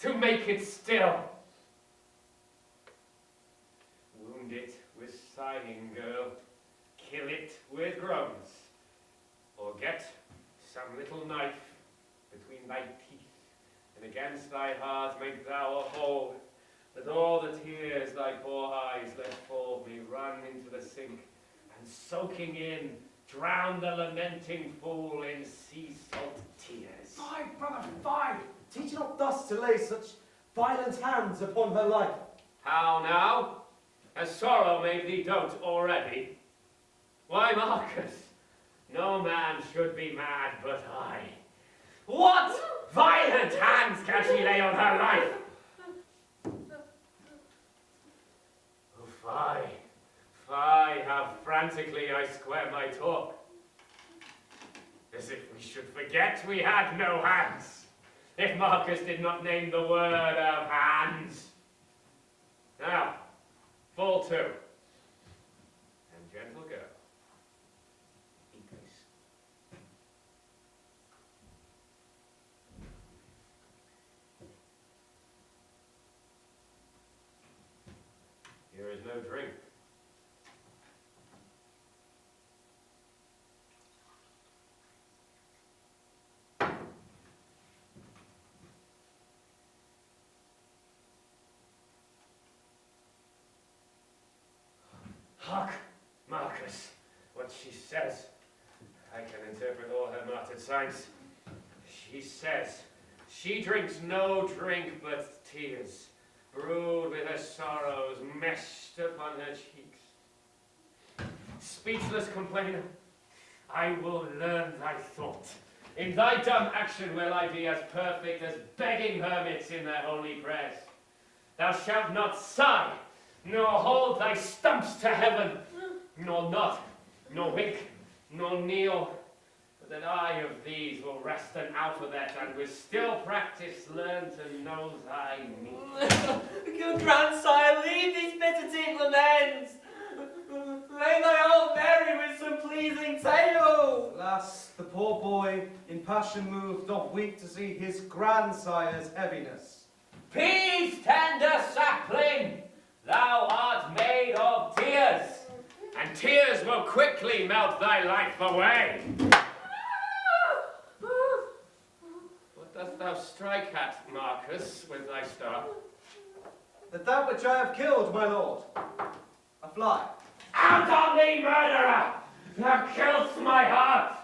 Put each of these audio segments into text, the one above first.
to make it still. Wound it with sighing, girl, kill it with groans, or get some little knife between thy teeth, and against thy heart make thou a hole, that all the tears thy poor eyes let fall may run into the sink, and soaking in, drown the lamenting fool in sea salt tears. Fie, brother, fie! Teach her not thus to lay such violent hands upon her life. How now? Has sorrow made thee dote already? Why, Marcus, no man should be mad but I. What violent hands can she lay on her life? Oh, fie, fie, how frantically I square my talk. As if we should forget we had no hands, if Marcus did not name the word of hands. Now, fall to, and gentle girl, in peace. Here is no drink. Hark, Marcus, what she says. I can interpret all her martyred signs. She says she drinks no drink but tears, brewed with her sorrows, meshed upon her cheeks. Speechless complainer, I will learn thy thought. In thy dumb action will I be as perfect as begging hermits in their holy prayers. Thou shalt not sigh, nor hold thy stumps to heaven, nor nod, nor wink, nor kneel, but that I of these will rest an alphabet, and with still practice learn to know thy meaning. Good grandsire, leave these pitiable laments. Lay thy old Mary with some pleasing tale. Alas, the poor boy, in passion moved, doth weep to see his grandsire's heaviness. Peace, tender sapling! Thou art made of tears, and tears will quickly melt thy life away. What dost thou strike at, Marcus, with thy staff? At that which I have killed, my lord, a fly. Out on thee, murderer! Thou kill'st my heart!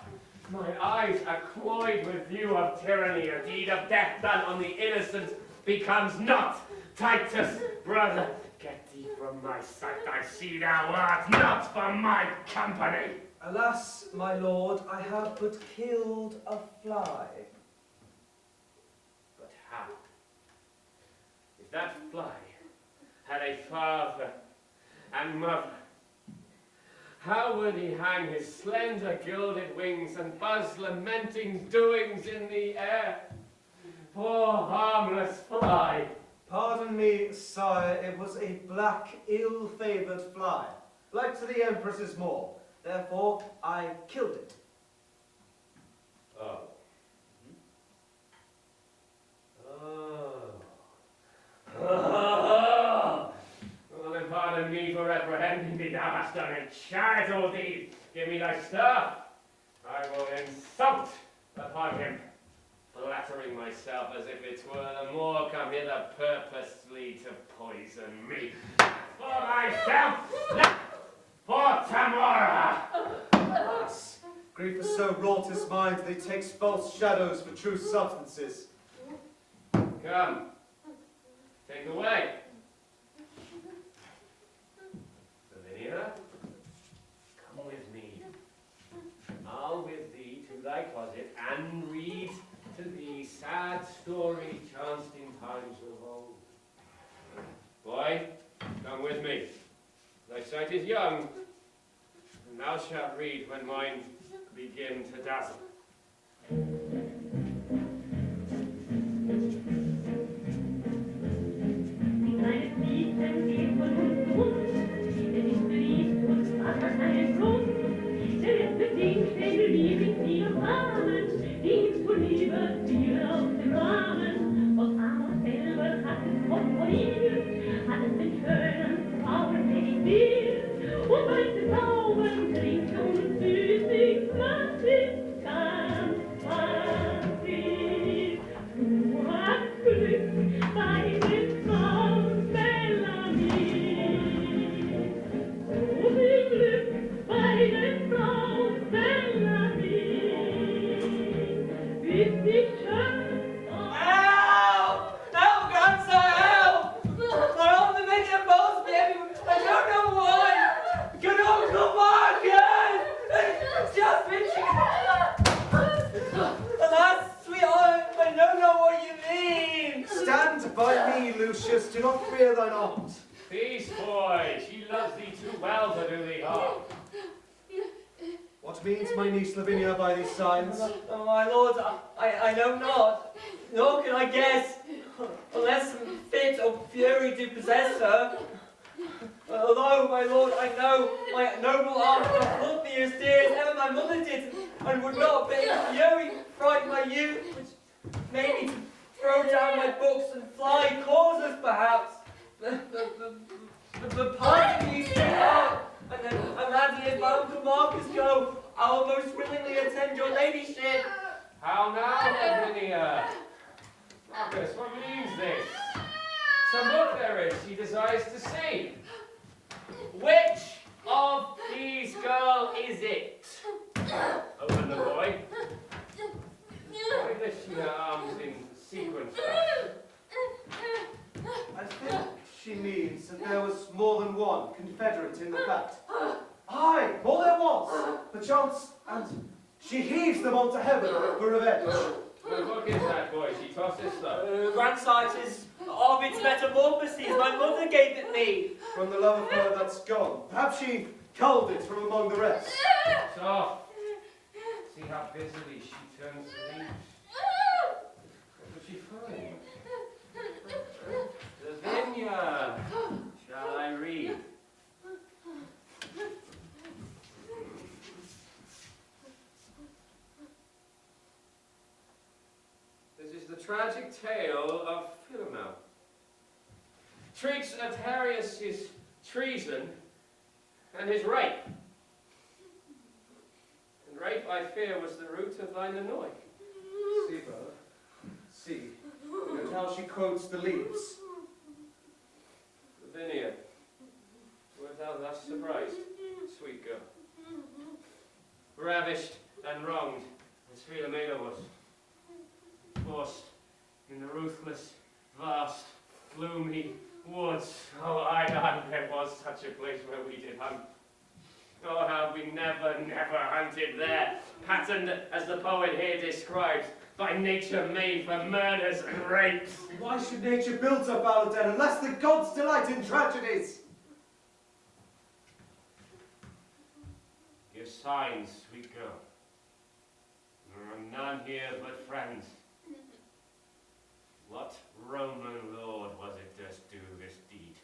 My eyes are cloyed with view of tyranny, a deed of death done on the innocent becomes not. Titus, brother, get thee from my sight. I see thou art not for my company. Alas, my lord, I have but killed a fly. But how? If that fly had a father and mother, how would he hang his slender gilded wings and buzz lamenting doings in the air? Poor harmless fly. Pardon me, sire, it was a black, ill-favoured fly, like to the Empress's maw. Therefore, I killed it. Oh. Oh. Well, then pardon me for apprehending thee. Thou hast done a charitable deed. Give me thy staff. I will insult upon him, flattering myself as if it were the more come hither purposely to poison me. For myself, for tomorrow. Alas, grief has so wrought his mind that he takes false shadows for true substances. Come, take away. Lavinia, come with me. I'll with thee to thy closet and read to thee sad story chanced in times of old. Boy, come with me. Thy sight is young, and thou shalt read when mine begin to dazzle. Liebe, die auf dem Rahmen, was anderes Help! Help, grandson, help! My arms are making a boss me everywhere. I don't know why. Good Uncle Marcus! It's just been Alas, sweetheart, I don't know what you mean. Stand by me, Lucius. Do not fear thine aunt. Peace, boy. She loves thee too well to do thee harm. What means my niece Lavinia by these signs? Oh, my lord, I know not. Nor can I guess, unless some fit or fury do possess her. Although, my lord, I know my noble aunt doth love me as dear as ever my mother did, and would not but in fury frighten my youth, which made me to throw down my books and fly, causeless perhaps. But pardon me, sweetheart, and as if my Uncle Marcus go, I will most willingly attend your ladyship. How now, Lavinia? Marcus, what means this? Some book there is he desires to see. Which of these girl is it? Open the boy. Why does she her arms in sequence? I think she means that there was more than one confederate in the fact. Aye, more there was, perchance, and she heaves them onto heaven for revenge. What book is that, boy? She tosses though. Grandsire, 'tis of its metamorphoses. My mother gave it me. From the love of her that's gone. Perhaps she culled it from among the rest. Soft. See how busily she turns the leaves. What would she find? Lavinia, shall I read? This is the tragic tale of Philomel. Treats of Darius' treason and his rape. And rape, I fear, was the root of thine annoy. See, brother. See. And how she quotes the leaves. Lavinia, wert thou thus surprised, sweet girl? Ravished and wronged, as Philomela was. Forced in the ruthless, vast, gloomy woods. Oh, I there was such a place where we did hunt. Oh, how we never hunted there. Patterned, as the poet here describes, by nature made for murders and rapes. Why should nature build so foul a den unless the gods delight in tragedies? Give signs, sweet girl. There are none here but friends. What Roman lord was it durst do this deed?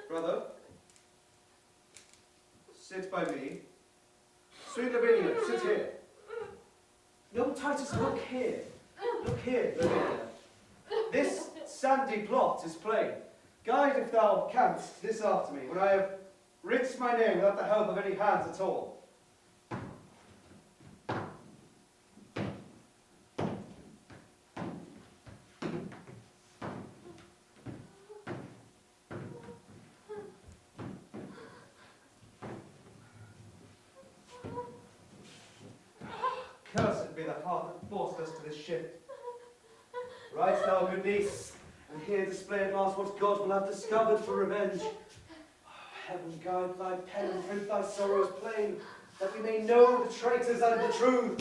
Brother, sit by me. Sweet Lavinia, sit here. No, Titus, look here. Look here, Lavinia. This sandy plot is plain. Guide, if thou canst, this after me, when I have writ my name without the help of any hands at all. Cursed be the heart that forced us to this ship. Write thou, good niece, and here display at last what God will have discovered for revenge. Heaven guide thy pen and print thy sorrows plain, that we may know the traitors and the truth.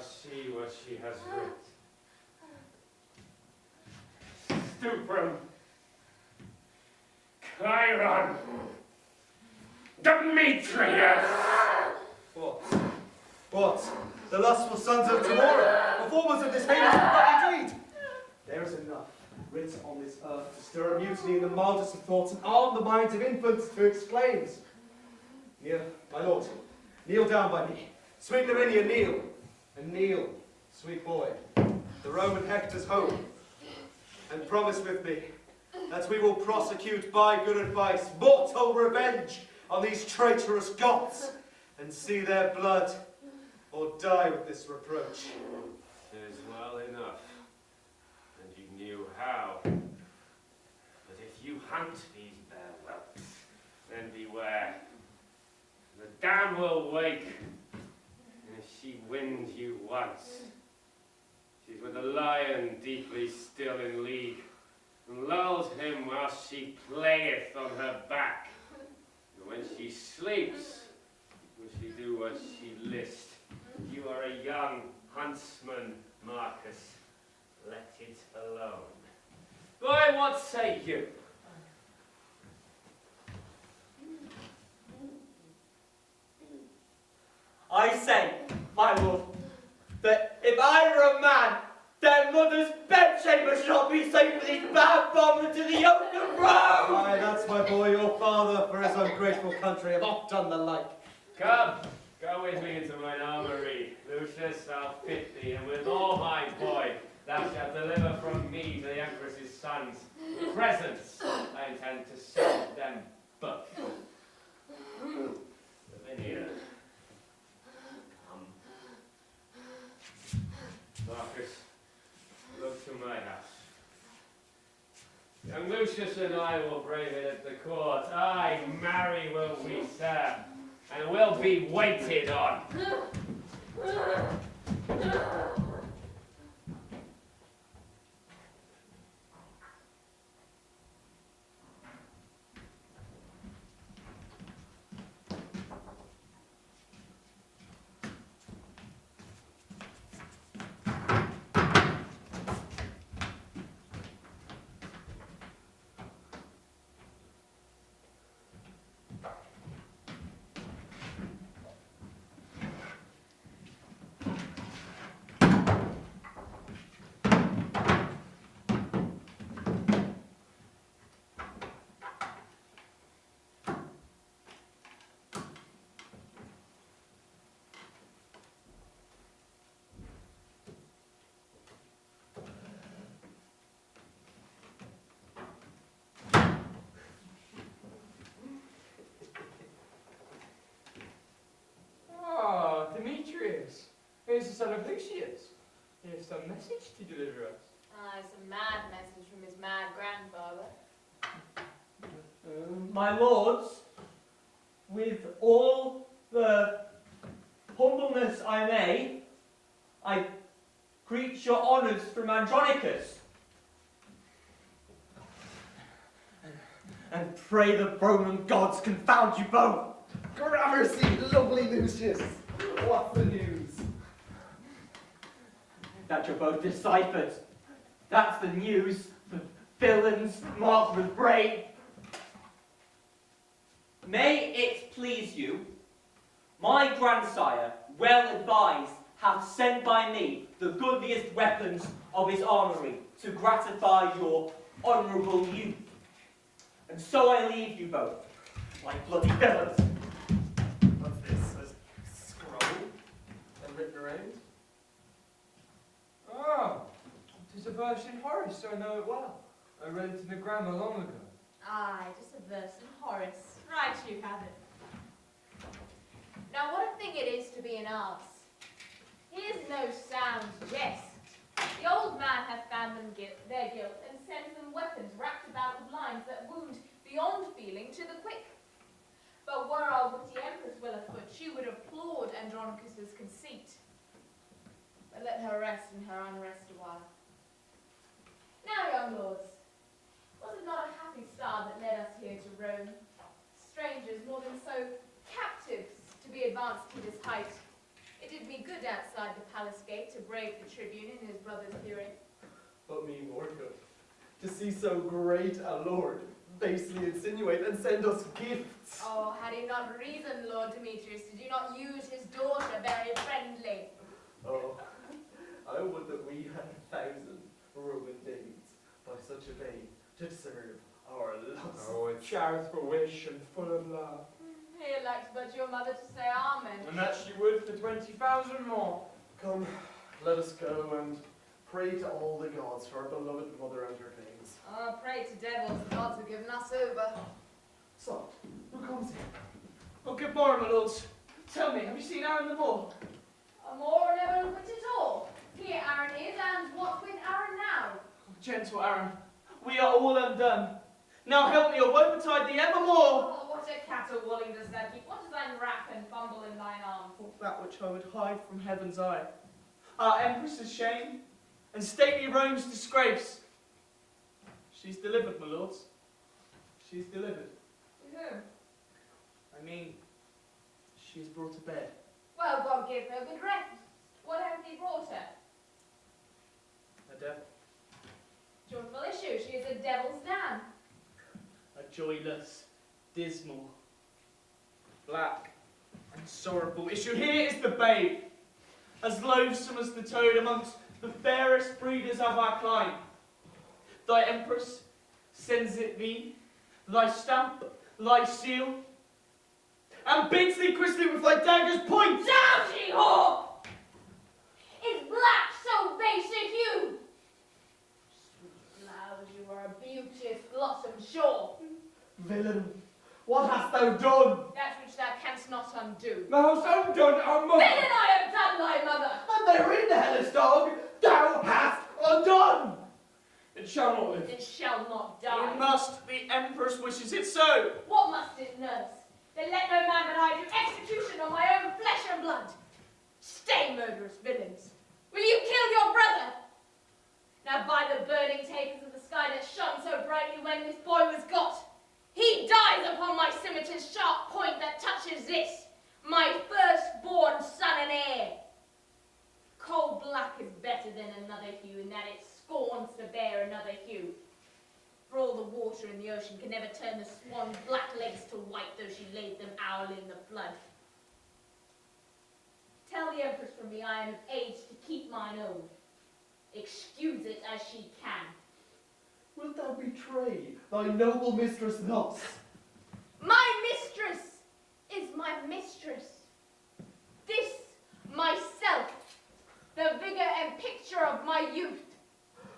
see what she has writ. Stuprum, Chiron, Demetrius! What? What? The lustful sons of tomorrow, performers of this heinous and bloody deed! There is enough writ on this earth to stir a mutiny in the mildest of thoughts and arm the minds of infants to exclaims. Kneel, my lord, kneel down by me. Sweet Lavinia, kneel. And kneel, sweet boy, the Roman Hector's home. And promise with me that we will prosecute by good advice mortal revenge on these traitorous Goths, and see their blood, or die with this reproach. 'Tis well enough, and you knew how. But if you hunt these bare whelps, then beware. The dam will wake, and if she wins you once, she's with a lion deeply still in league, and lulls him while she playeth on her back. And when she sleeps, will she do what she list. You are a young huntsman, Marcus. Let it alone. Boy, what say you? I say, my lord, that if I were a man, then mother's bedchamber should not be safe for these bad bondmen to the yoke of Rome! Aye, that's my boy, your father, for his ungrateful country, have oft done the like. Come, go with me into mine armory. Lucius, I'll fit thee, and with all my boy, thou shalt deliver from me to the Empress's sons presents. I intend to sell them both. Lavinia, come. Marcus, look to my house. Young Lucius and I will brave it at the court. Aye, marry will we, sir, and we'll be waited on. Demetrius, here's the son of Lucius. He has some message to deliver us. Ah, it's a mad message from his mad grandfather. My lords, with all the humbleness I may, I greet your honours from Andronicus. And pray the Roman gods confound you both. Gramercy, lovely Lucius. What the news? That you're both deciphered. That's the news. The villains marked with brain. May it please you, my grandsire, well advised, hath sent by me the goodliest weapons of his armory to gratify your honourable youth. And so I leave you both, like bloody villains. What's this? A scroll? And written around? Oh, tis a verse in Horace, so I know it well. I read it in the grammar long ago. Aye, just a verse in Horace. Right, you have it. Now, what a thing it is to be an ass. Here's no sound jest. The old man hath found them their guilt, and sends them weapons wrapped about with lines that wound beyond feeling to the quick. But were our witty empress well afoot, she would applaud Andronicus's conceit. But let her rest in her unrest a while. Now, young lords, was it not a happy star that led us here to Rome? Strangers, more than so, captives, to be advanced to this height. It did me good outside the palace gate to brave the tribune in his brother's hearing. But me more good. To see so great a lord basely insinuate and send us gifts. Oh, had he not reason, Lord Demetrius, did you not use his daughter very friendly? Oh, I would that we had 1,000 Roman days by such a babe to serve our lusts. Oh, a charitable wish and full of love. He elects but your mother to say amen. And that she would for 20,000 more. Come, let us go and pray to all the gods for our beloved mother and her babes. Oh, pray to devils, the gods have given us over. So, who comes here? Oh, good morning, my lords. Tell me, have you seen Aaron the Moor? More never looked at all. Here Aaron is, and what with Aaron now? Oh, gentle Aaron, we are all undone. Now help me, or woe betide thee evermore. Oh, what a caterwauling does thou keep? What does thine wrap and fumble in thine arms? That which I would hide from heaven's eye. Our empress's shame, and stately Rome's disgrace. She's delivered, my lords. She's delivered. To whom? I mean, she is brought to bed. Well, God give her good rest. What hath he brought her? A devil. Joyful issue, she is a devil's dam. A joyless, dismal, black, and sorrowful issue. Here is the babe, as loathsome as the toad amongst the fairest breeders of our clime. Thy empress sends it thee, thy stamp, thy seal, and bids thee kiss thee with thy dagger's point. Down, she whore! Is black so base a hue? Sweet flowers, you are a beauteous blossom, sure. Villain, what hast thou done? That which thou canst not undo. Thou hast undone our mother. Villain, I have done thy mother! And therein, hellish dog, thou hast undone! It shall not live. It shall not It die. must, the empress wishes it so. What must it nurse? Then let no man but I do execution on my own flesh and blood. Stay, murderous villains. Will you kill your brother? Now by the burning tapers of the sky that shone so brightly when this boy was got, he dies upon my scimitar's sharp point that touches this, my firstborn son and heir. Coal black is better than another hue in that it scorns to bear another hue. For all the water in the ocean can never turn the swan's black legs to white, though she laid them hourly in the flood. Tell the empress from me I am of age to keep mine own. Excuse it as she can. Wilt thou betray thy noble mistress thus? My mistress is my mistress. This, myself, the vigor and picture of my youth.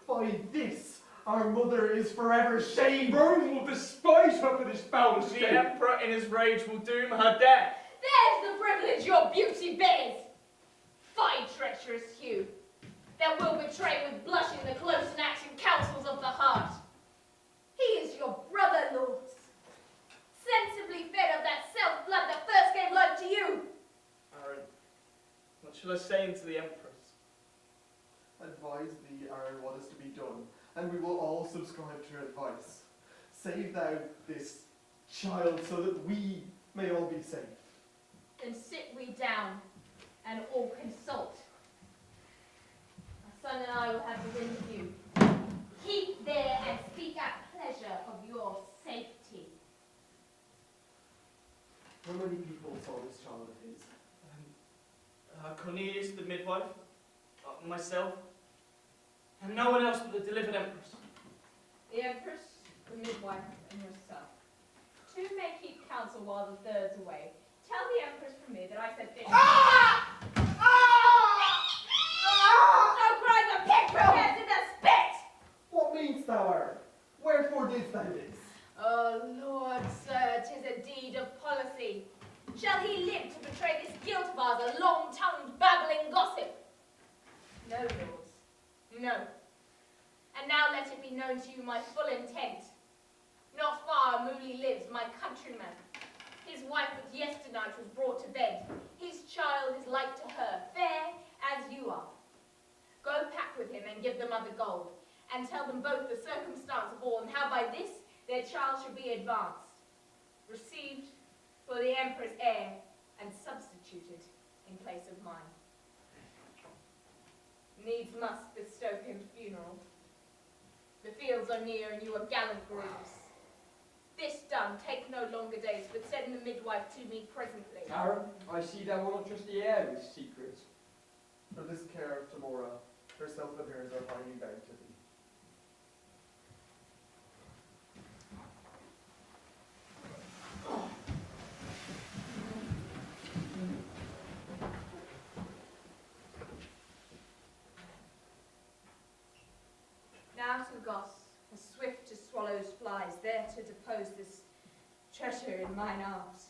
By this, our mother is forever shamed. Rome will despise her for this foul The escape. emperor in his rage will doom her death. There's the privilege your beauty bears. Fie, treacherous hue, that will betray with blushing the close and acting counsels of the heart. He is your brother, lords, sensibly fed of that self-blood that first gave life to you. Aaron, what shall I say unto the empress? Advise thee, Aaron, what is to be done, and we will all subscribe to your advice. Save thou this child so that we may all be safe. Then sit we down and all consult. My son and I will have the interview. Keep there and speak at pleasure of your safety. How many people saw this child of his? Cornelius, the midwife, myself, and no one else but the delivered empress. The empress, the midwife, and yourself. Two may keep counsel while the third's away. Tell the empress from me that I said fit. No cries of pig prepared to the spit! What meanst thou, Aaron? Wherefore didst thou this? Oh Lord, sir, 'tis a deed of policy. Shall he live to betray this guilt of ours, a long-tongued babbling gossip? No, lords, no. And now let it be known to you my full intent. Not far Mooley lives, my countryman. His wife but yesternight was brought to bed. His child is like to her, fair as you are. Go pack with him and give the mother gold, and tell them both the circumstance of all, and how by this their child shall be advanced, received for the emperor's heir, and substituted in place of mine. needs must bestow him funeral. The fields are near, and you are gallant grooms. This done, take no longer days, but send the midwife to me presently. Aaron, I see thou wilt not trust the air with secrets. For this care of Tamora, herself and hers are highly bound to thee. Now to Goss, as swift as swallows flies, there to depose this treasure in mine arms,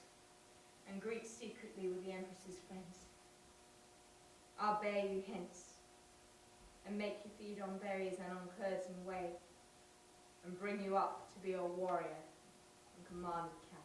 and greet secretly with the Empress's friends. I'll bear you hence, and make you feed on berries and on curds and whey, and bring you up to be a warrior and command of camp.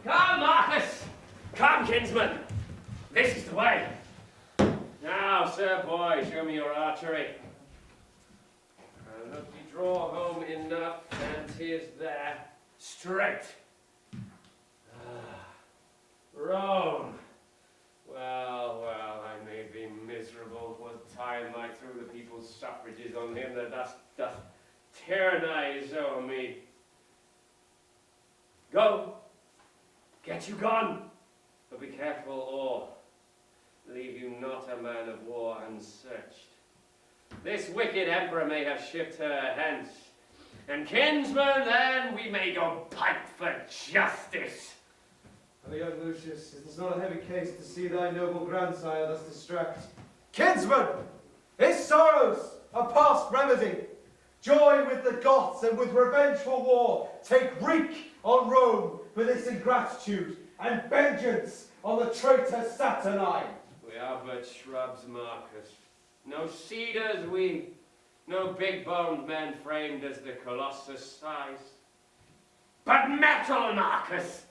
Come, Marcus! Come, kinsman! This is the way. Now, sir boy, show me your archery. Look, you draw home enough, and here's there. Straight. Rome. Well, I may be miserable. What time I threw the people's suffrages on him that doth tyrannize over me. Go. Get you gone. But be careful or leave you not a man of war unsearched. This wicked emperor may have shipped her hence. And kinsman, then we may go pipe for justice. And young Lucius, it is not a heavy case to see thy noble grandsire thus distract. Kinsman, his sorrows are past remedy. Join with the Goths and with revengeful war take wreak on Rome for this ingratitude and vengeance on the traitor Saturnine. We are but shrubs, Marcus. No cedars we, no big-boned men framed as the Colossus size. But metal, Marcus!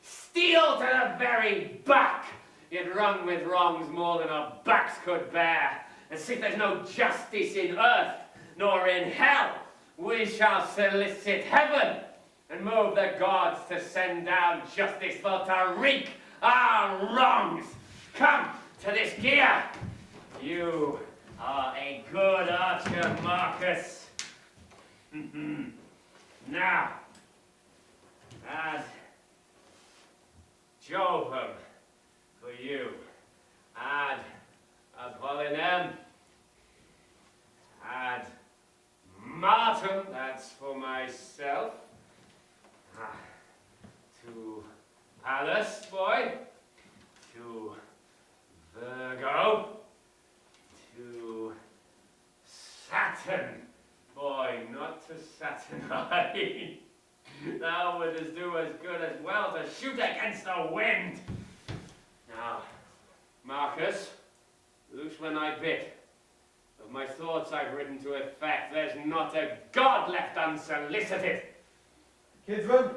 Steel to the very back, yet wrung with wrongs more than our backs could bear. And see if there's no justice in earth, nor in hell, we shall solicit heaven, and move the gods to send down justice for to wreak our wrongs. Come to this gear. You are a good archer, Marcus. Now, add Jovem for you. Add Apollinem. Add Martin, that's for myself. To Pallas, boy. To Virgo. To Saturn, boy, not to Saturnine. Thou wouldst do as good as well to shoot against the wind. Now, Marcus, loose when I bid. Of my thoughts I've written to effect, there's not a god left unsolicited. Kinsman,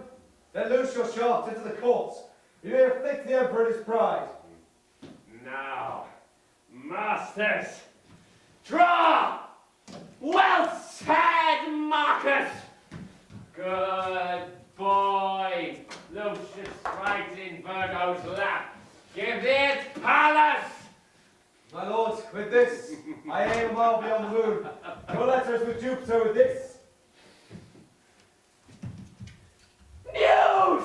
then loose your shaft into the courts. You may afflict the emperor and his pride. Now, masters, draw! Well said, Marcus! Good boy. Lucius strikes in Virgo's lap. Give it, Pallas! My lord, with this, I aim a mile beyond the moon. Your letters with Jupiter with this. News!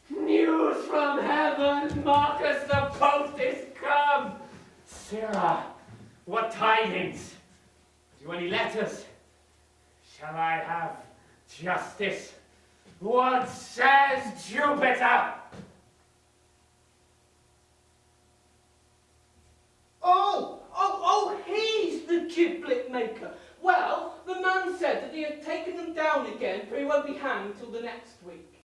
News from heaven! Marcus, the post is come! Sirrah, what tidings? Do you any letters? Shall I have justice? What says Jupiter? maker. Well, the man said that he had taken them down again, for he won't be hanged till the next week.